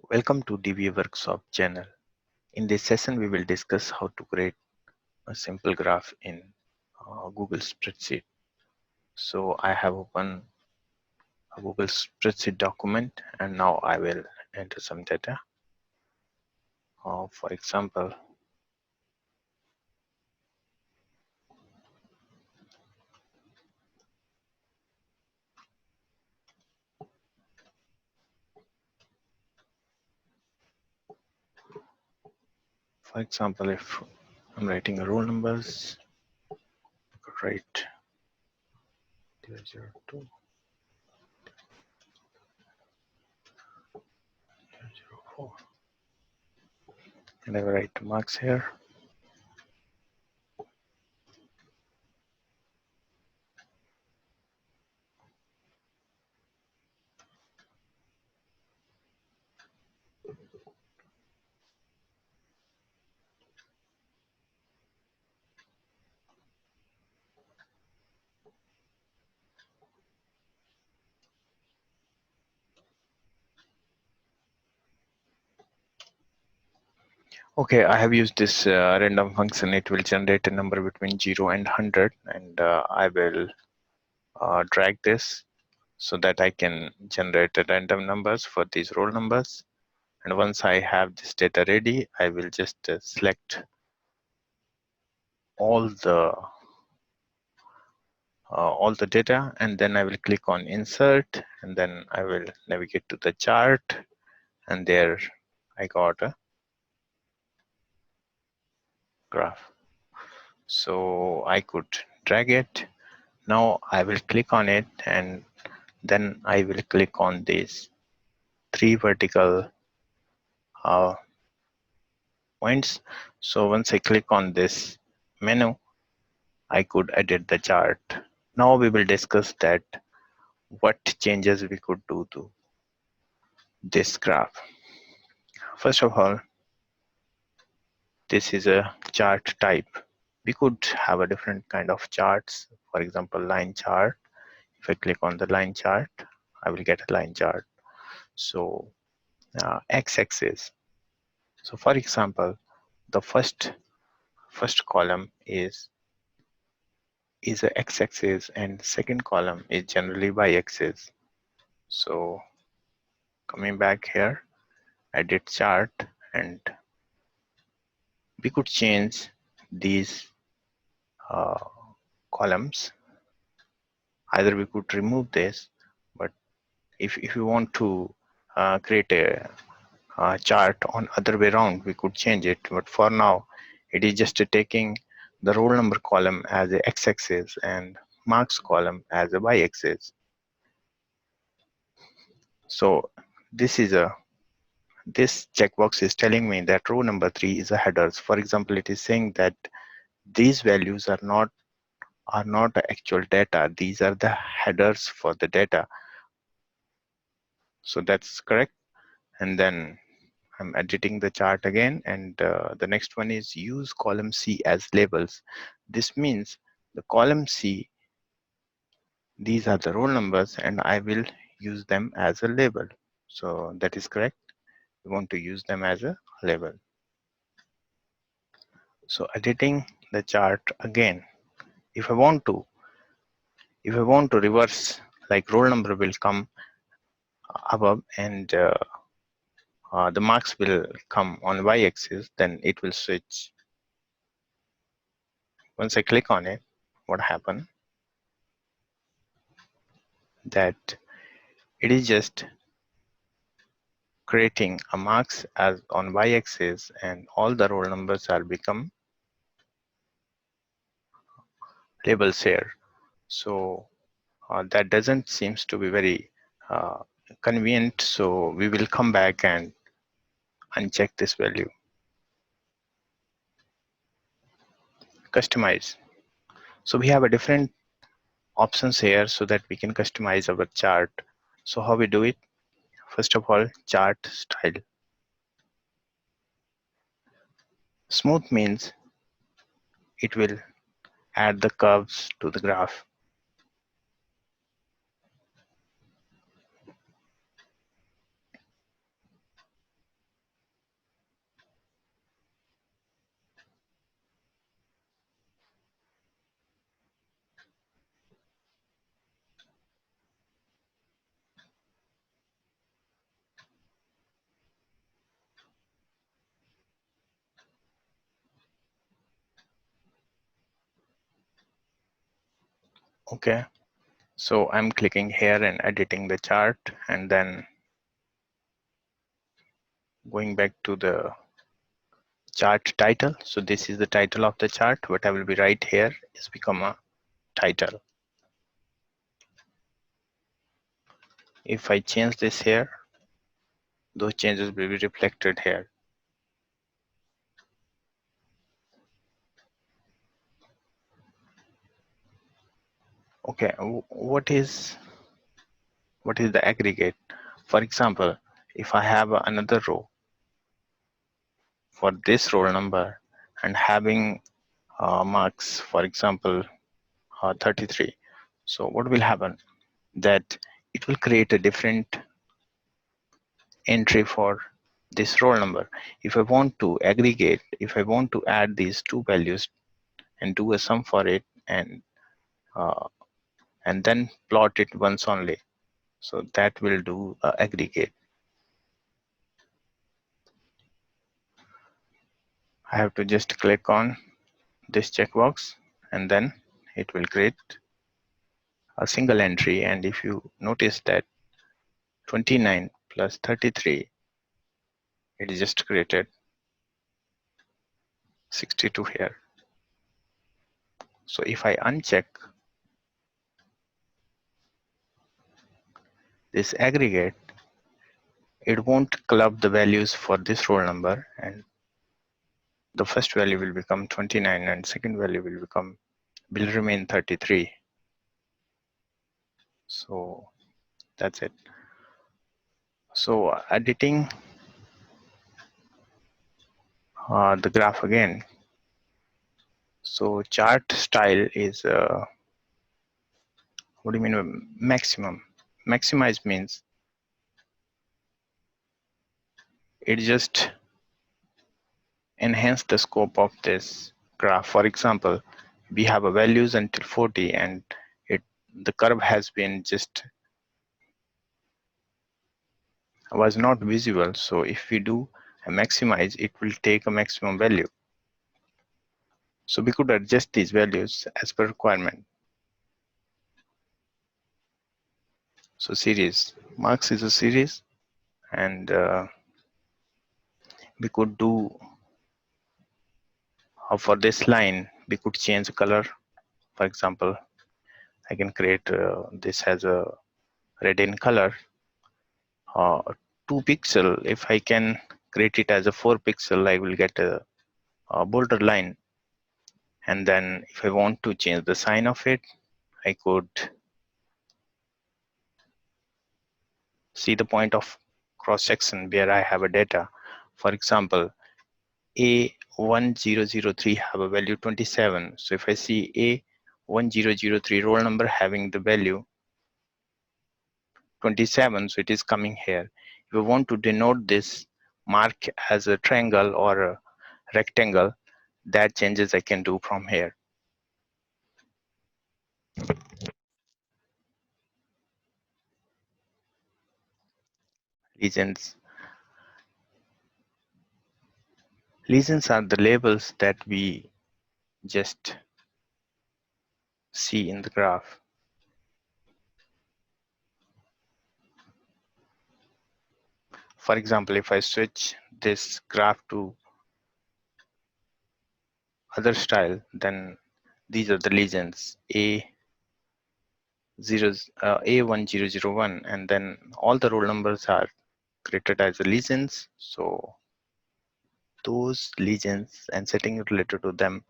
Welcome to DB Workshop channel. In this session, we will discuss how to create a simple graph in Google Spreadsheet. So I have opened a Google Spreadsheet document and now I will enter some data. For example, if I'm writing a roll numbers, I could write 002, 004, and I will write marks here. Okay, I have used this random function. It will generate a number between 0 and 100, and I will drag this so that I can generate the random numbers for these roll numbers. And once I have this data ready, I will just select all the data, and then I will click on insert, and then I will navigate to the chart, and there I got a graph. So I could drag it. Now I will click on it, and then I will click on these three vertical points. So once I click on this menu, I could edit the chart. Now we will discuss that what changes we could do to this graph. First of all, this is a chart type. We could have a different kind of charts. For example, line chart. If I click on the line chart, I will get a line chart. So x-axis. So for example, the first column is a x-axis, and second column is generally y-axis. So coming back here, edit chart, and we could change these uh, columns. Either we could remove this, but if you want to create a chart on other way around, we could change it. But for now, it is just taking the roll number column as a x-axis and marks column as a y-axis. So this checkbox is telling me that row number 3 is a headers. For example, it is saying that these values are not the actual data. These are the headers for the data. So that's correct. And then I'm editing the chart again, and the next one is use column C as labels. This means the column C, these are the roll numbers, and I will use them as a label. So that is correct. We want to use them as a label. So editing the chart again. If I want to reverse, like roll number will come above and the marks will come on y-axis, then it will switch. Once I click on it, what happened? That it is just creating a marks as on y-axis, and all the roll numbers are become labels here. So that doesn't seems to be very convenient. So we will come back and uncheck this value. Customize. So we have a different options here so that we can customize our chart. So how we do it? First of all, chart style. Smooth means it will add the curves to the graph. Okay, so I'm clicking here and editing the chart, and then going back to the chart title. So this is the title of the chart. What I will be right here is become a title. If I change this here, those changes will be reflected here. Okay, what is the aggregate? For example, if I have another row for this roll number and having marks, for example, 33. So what will happen? That it will create a different entry for this roll number. If I want to aggregate, if I want to add these two values and do a sum for it, uh, and then plot it once only, so that will do aggregate. I have to just click on this checkbox, and then it will create a single entry. And if you notice that 29 plus 33, it just created 62 here. So if I uncheck this aggregate, it won't club the values for this roll number, and the first value will become 29 and second value will remain 33. So that's it. So editing the graph again. So chart style is what do you mean by maximum? Maximize means it just enhance the scope of this graph. For example, we have a values until 40, and the curve has been just was not visible. So if we do a maximize, it will take a maximum value. So we could adjust these values as per requirement. So series marks is a series, and we could do for this line we could change the color. For example, I can create this as a red in color, 2 pixel. If I can create it as a 4 pixel, I will get a bolder line. And then if I want to change the sign of it, I could see the point of cross section where I have a data. For example, A1003 have a value 27. So if I see A1003 roll number having the value 27, so it is coming here. If you want to denote this mark as a triangle or a rectangle, that changes I can do from here. Legends. Legends are the labels that we just see in the graph. For example, if I switch this graph to other style, then these are the legends A1001, and then all the roll numbers are created as legends. So those legends and setting related to them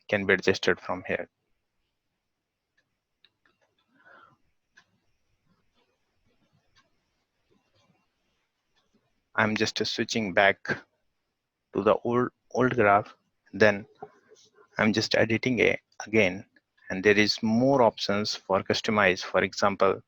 can be adjusted from here. I'm just switching back to the old graph, then I'm just editing it again, and there is more options for customize. For example,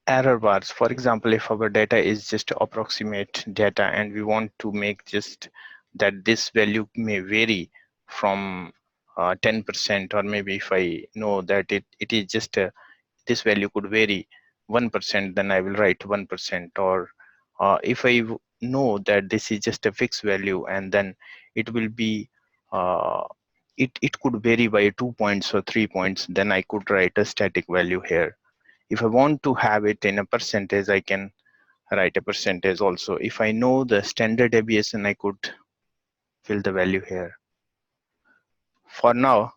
error bars. For example, if our data is just approximate data and we want to make just that this value may vary from 10%, or maybe if I know that it is just this value could vary 1%, then I will write 1%. Or if I know that this is just a fixed value, and then it will be uh, it could vary by 2 points or 3 points, then I could write a static value here. If I want to have it in a percentage, I can write a percentage also. If I know the standard deviation, I could fill the value here. For now,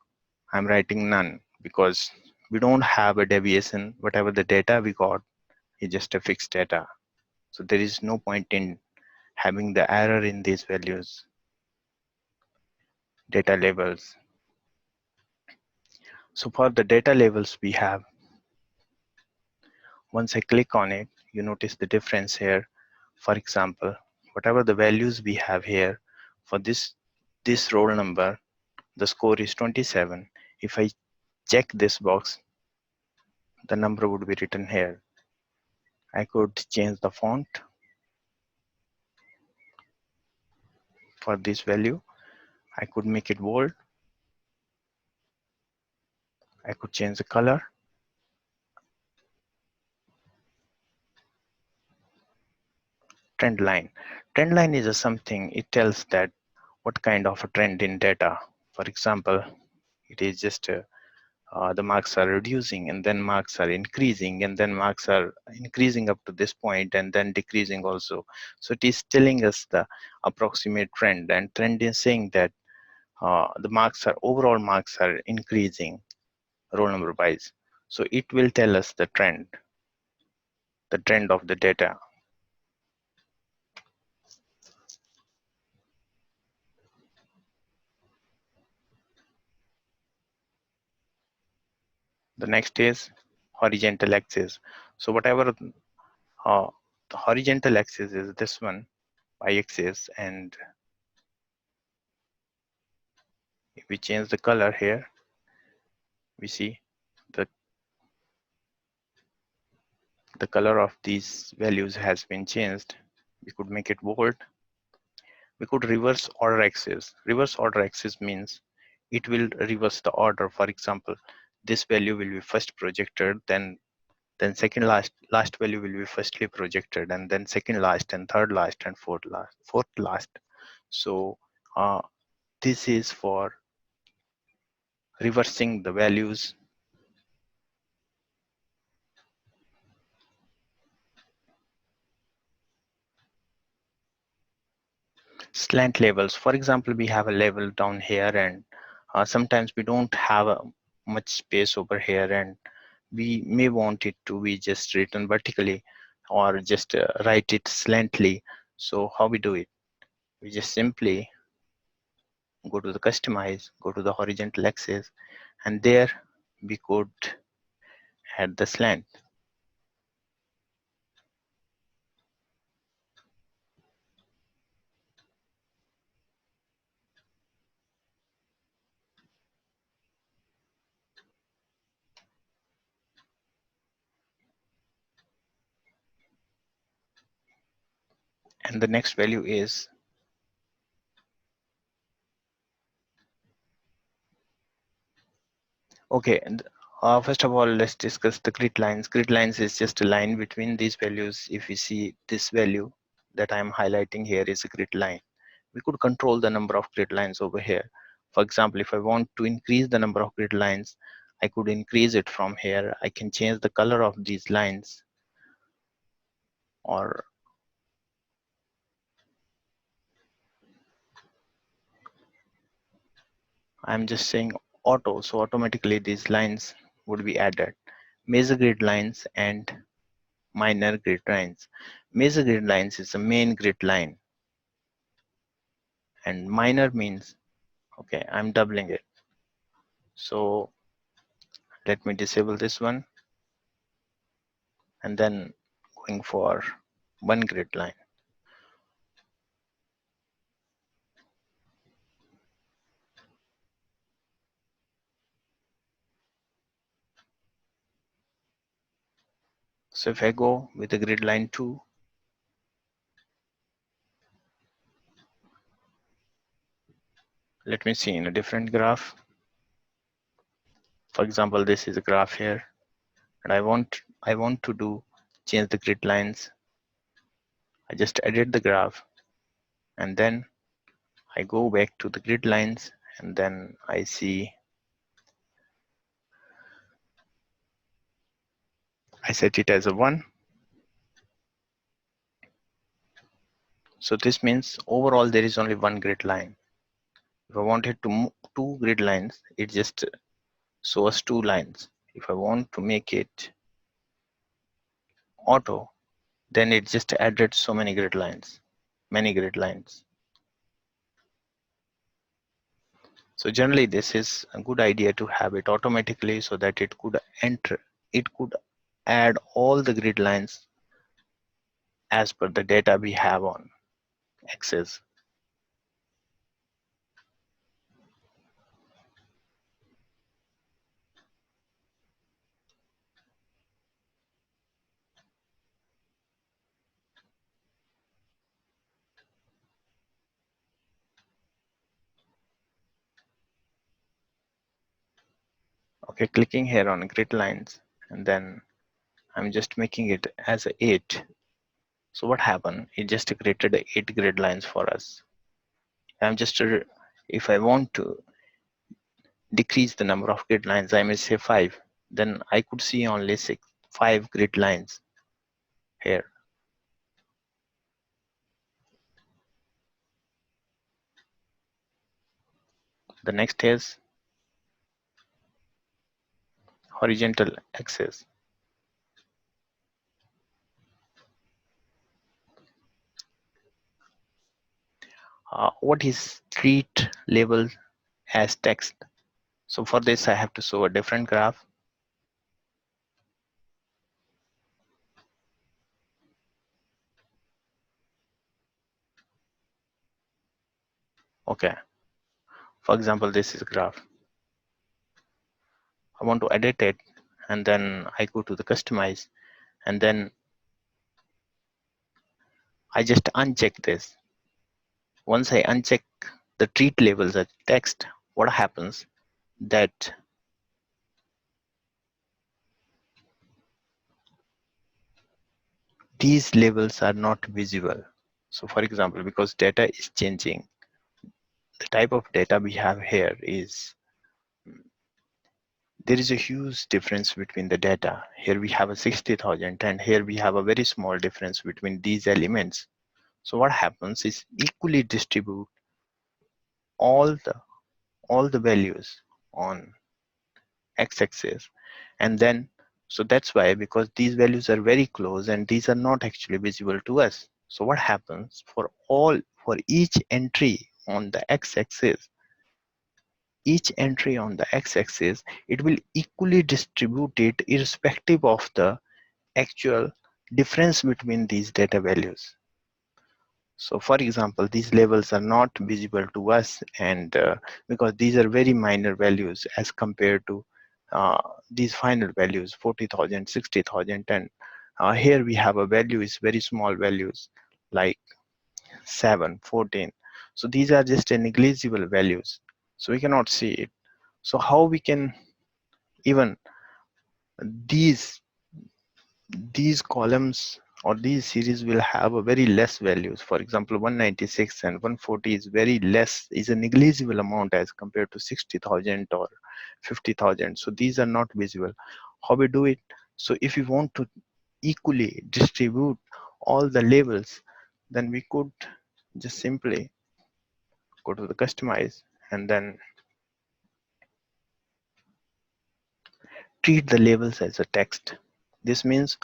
I'm writing none because we don't have a deviation. Whatever the data we got is just a fixed data. So there is no point in having the error in these values. Data labels. So for the data labels we have, once I click on it, you notice the difference here. For example, whatever the values we have here, for this roll number, the score is 27. If I check this box, the number would be written here. I could change the font for this value. I could make it bold. I could change the color. Trend line. Trend line is a something, it tells that what kind of a trend in data. For example, it is just the marks are reducing, and then marks are increasing, and then marks are increasing up to this point and then decreasing also. So it is telling us the approximate trend, and trend is saying that the marks are overall marks are increasing roll number wise. So it will tell us the trend of the data. The next is horizontal axis. So whatever the horizontal axis is this one, y-axis, and if we change the color here, we see the color of these values has been changed. We could make it bold. We could reverse order axis. Reverse order axis means it will reverse the order. For example, this value will be first projected, then second last value will be firstly projected, and then second last, and third last, and fourth last. So this is for reversing the values. Slant labels, for example, we have a label down here, and sometimes we don't have much space over here, and we may want it to be just written vertically or just write it slantly. So how we do it? We just simply go to the customize, go to the horizontal axis, and there we could add the slant. And the next value is, okay, and first of all, let's discuss the grid lines. Grid lines is just a line between these values. If we see this value that I'm highlighting here is a grid line, we could control the number of grid lines over here. For example, if I want to increase the number of grid lines, I could increase it from here. I can change the color of these lines, or I'm just saying auto, so automatically these lines would be added. Major grid lines and minor grid lines. Major grid lines is the main grid line, and minor means, okay, I'm doubling it. So let me disable this one, and then going for one grid line. So if I go with the grid line 2, let me see in a different graph. For example, this is a graph here, and I want to change the grid lines. I just edit the graph, and then I go back to the grid lines, and then I set it as a 1. So this means overall there is only one grid line. If I wanted to move 2 grid lines, it just shows 2 lines. If I want to make it auto, then it just added so many grid lines, many grid lines. So generally this is a good idea to have it automatically so that it could add all the grid lines as per the data we have on Access. Okay, clicking here on grid lines, and then I'm just making it as a 8. So what happened? It just created 8 grid lines for us. I'm just if I want to decrease the number of grid lines, I may say 5. Then I could see only 5 grid lines here. The next is horizontal axis. What is treat label as text? So for this, I have to show a different graph. Okay. For example, this is a graph. I want to edit it, and then I go to the customize, and then I just uncheck this. Once I uncheck the treat labels as text, what happens that these labels are not visible. So for example, because data is changing, the type of data we have here is there is a huge difference between the data. Here we have a 60,000, and here we have a very small difference between these elements. So what happens is equally distribute all the values on x-axis, and then so that's why, because these values are very close and these are not actually visible to us. So what happens for each entry on the x-axis, it will equally distribute it irrespective of the actual difference between these data values. So for example, these labels are not visible to us, and because these are very minor values as compared to these final values, 40,000, 60,000, and here we have a value is very small values like 7, 14. So these are just a negligible values. So we cannot see it. So how we can even these columns or these series will have a very less values. For example, 196 and 140 is very less, is a negligible amount as compared to 60,000 or 50,000. So these are not visible. How we do it? So if we want to equally distribute all the labels, then we could just simply go to the customize and then treat the labels as a text. This means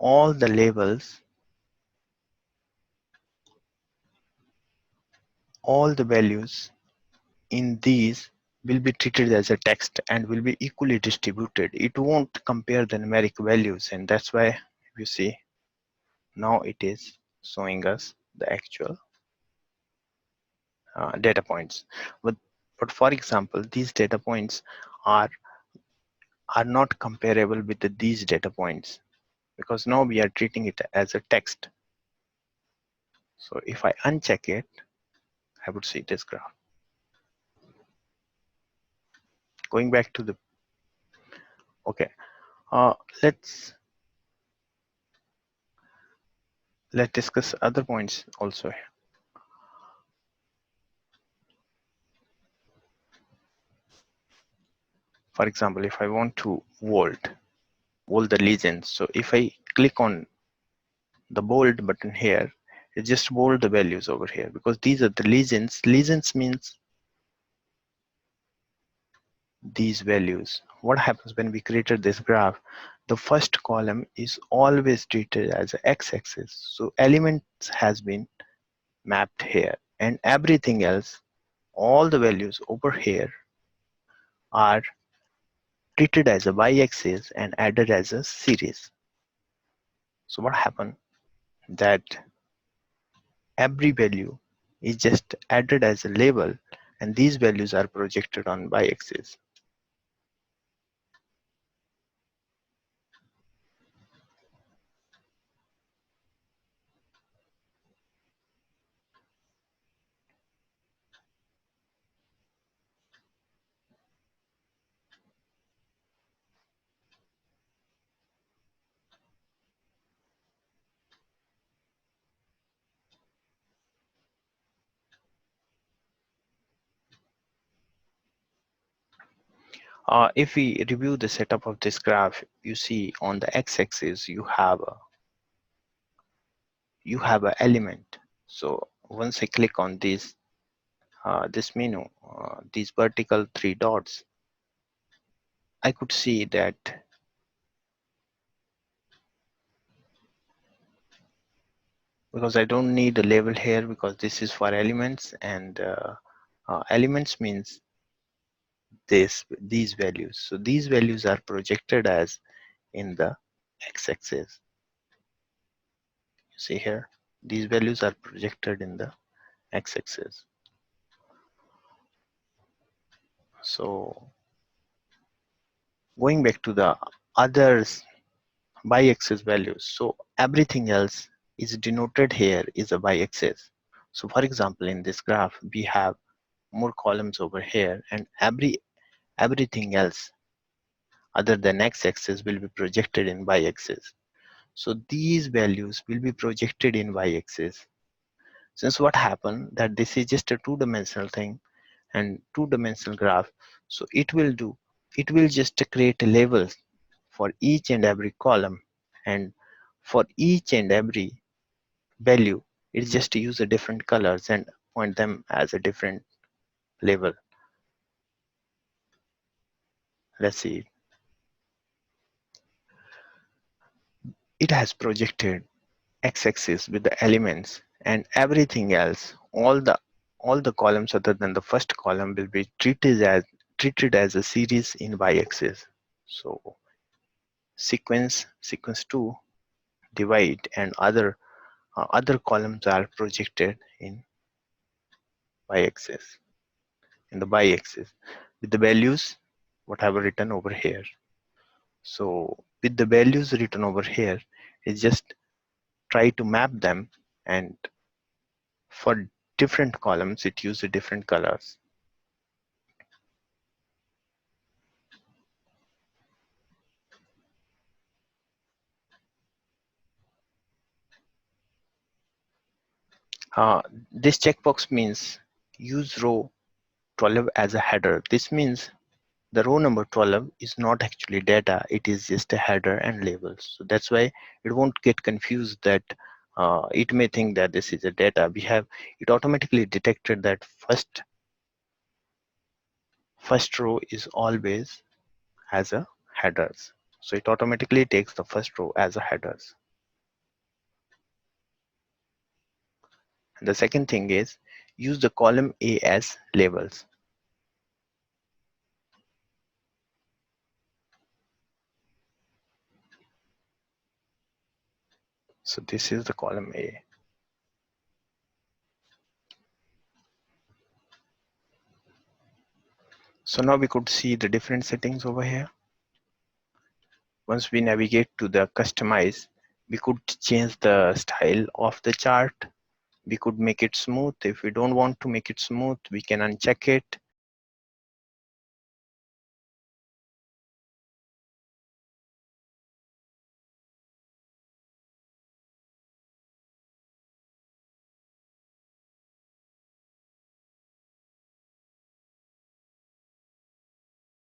all the labels, all the values in these will be treated as a text and will be equally distributed. It won't compare the numeric values, and that's why you see now it is showing us the actual data points. But for example, these data points are not comparable with these data points because now we are treating it as a text. So if I uncheck it, I would see this graph. Going back to the Okay, uh, let's discuss other points also. For example, if I want to bold the legends, so if I click on the bold button here, it just bold the values over here because these are the legends. Legends means these values. What happens when we created this graph? The first column is always treated as a x-axis. So elements has been mapped here, and everything else, all the values over here are treated as a y-axis and added as a series. So what happened that every value is just added as a label, and these values are projected on y-axis. If we review the setup of this graph, you see on the x-axis you have an element. So once I click on this menu, these vertical three dots, I could see that because I don't need a label here because this is for elements, and elements means these values. So these values are projected as in the x-axis. You see here, these values are projected in the x-axis. So going back to the others y-axis values, so everything else is denoted here is a y-axis. So for example, in this graph we have more columns over here, and everything else other than x-axis will be projected in y-axis. So these values will be projected in y-axis. Since what happened that this is just a two-dimensional thing and two-dimensional graph, so it will just create labels for each and every column, and for each and every value it just use a different colors and point them as a different label. Let's see, it has projected x-axis with the elements, and everything else, all the columns other than the first column will be treated as a series in y-axis. So sequence 2, divide, and other columns are projected in y-axis, in the y-axis with the values what I have written over here. So with the values written over here, it's just try to map them, and for different columns it uses different colors. This checkbox means use row 12 as a header. This means the row number 12 is not actually data, it is just a header and labels. So that's why it won't get confused that it may think that this is a data. It automatically detected that first row is always as a headers. So it automatically takes the first row as a headers. And the second thing is use the column A as labels. So this is the column A. So now we could see the different settings over here. Once we navigate to the customize, we could change the style of the chart. We could make it smooth. If we don't want to make it smooth, we can uncheck it.